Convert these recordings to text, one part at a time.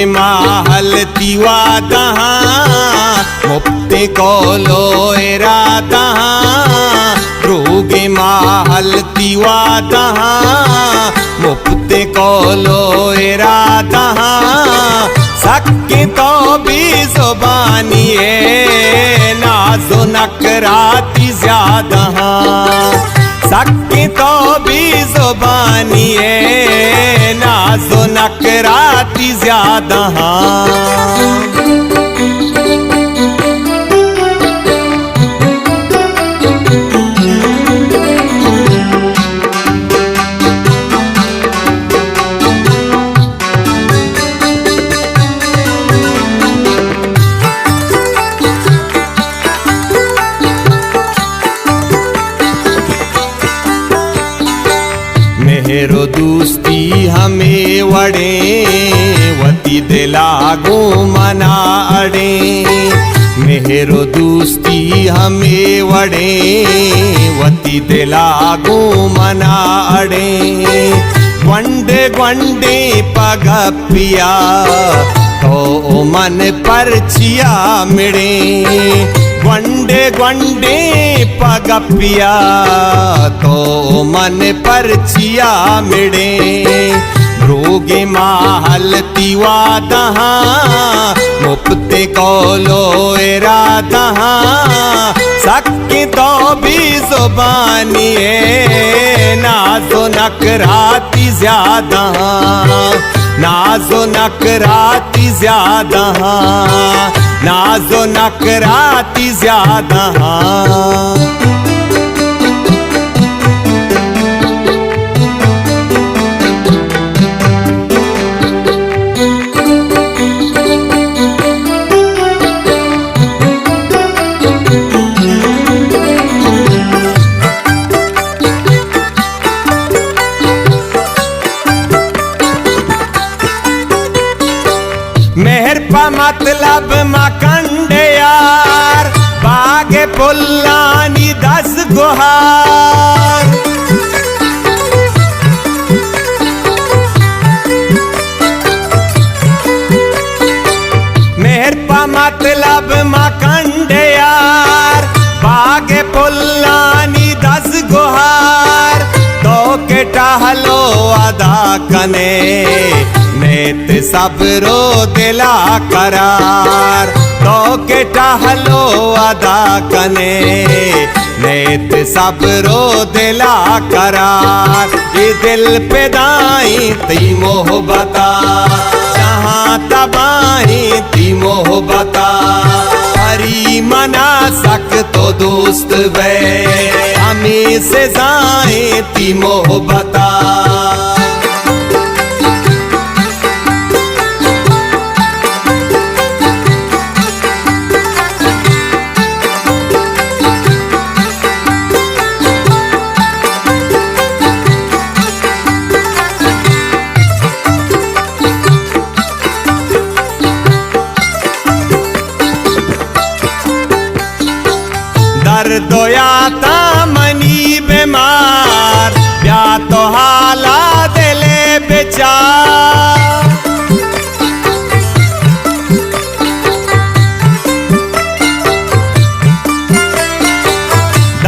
महल तीवा दहाँ मुफ्ते कोलो इरादा रोगे महल तीवा दहाँ मुफ्ते कोलो इरादा सके तो भी जुबानी नाज़ो नकराती ज्यादा सके तो भी जुबानी नाज़ो नकराती ज्यादा मेहरो दोस्ती हमें वड़े वती दिलागो मना अड़े मेहरो दोस्ती हमें वड़े वती दिलागो मना अड़े ग्वंडे ग्वंडे पगपिया तो मन परचिया मिड़े ग्वंडे ग्वंडे पगपिया तो मन परचिया मिड़े रोगे महल तीवा दहाँ मुफ्ते कोलो इरादा सके तो भी जुबानी नाज़ो नकराती ज्यादा नाज़ो नकराती ज्यादा नाज़ो नकराती ज्यादा मेहर पा मतलब मकंड यार बागे पुल्लानी 10 गुहार मेहर पा मतलब मकंड यार बागे पुल्लानी 10 गुहार तो के टहलो अदा कने नेत सबरो दिला करार तो के टहलो अदा कने नेत सबरो दिला करार ये दिल पे दाई ती मोहब्बता जहाँ तबाही ती मोहब्बता हरी मना सक तो दोस्त वे हमें से जाए ती मोहब्बता दर्दोयाता मनी बीमार या तो हाला दिले बेचार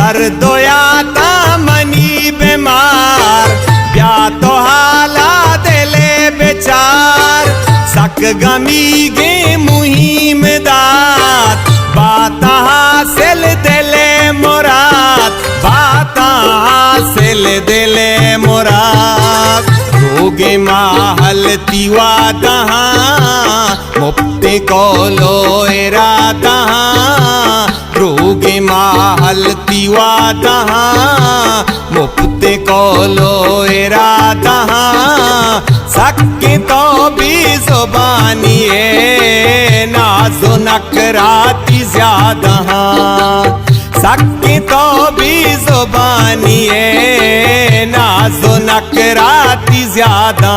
दर्दोयाता मनी बीमार या तो हाला दिले बेचार सक गमी गे मुहिम दात बात हासिल दिले मुराद बात हासिल दिले मुराद रोगे महल तीवा दहाँ मुफ्ते कोलो इरादा रोगे महल तीवा दहाँ मुफ्ते कोलो इरादा सके तो भी जुबानी नाज़ो नकराती ज्यादा सके तो भी जुबानी नाज़ो नकराती ज्यादा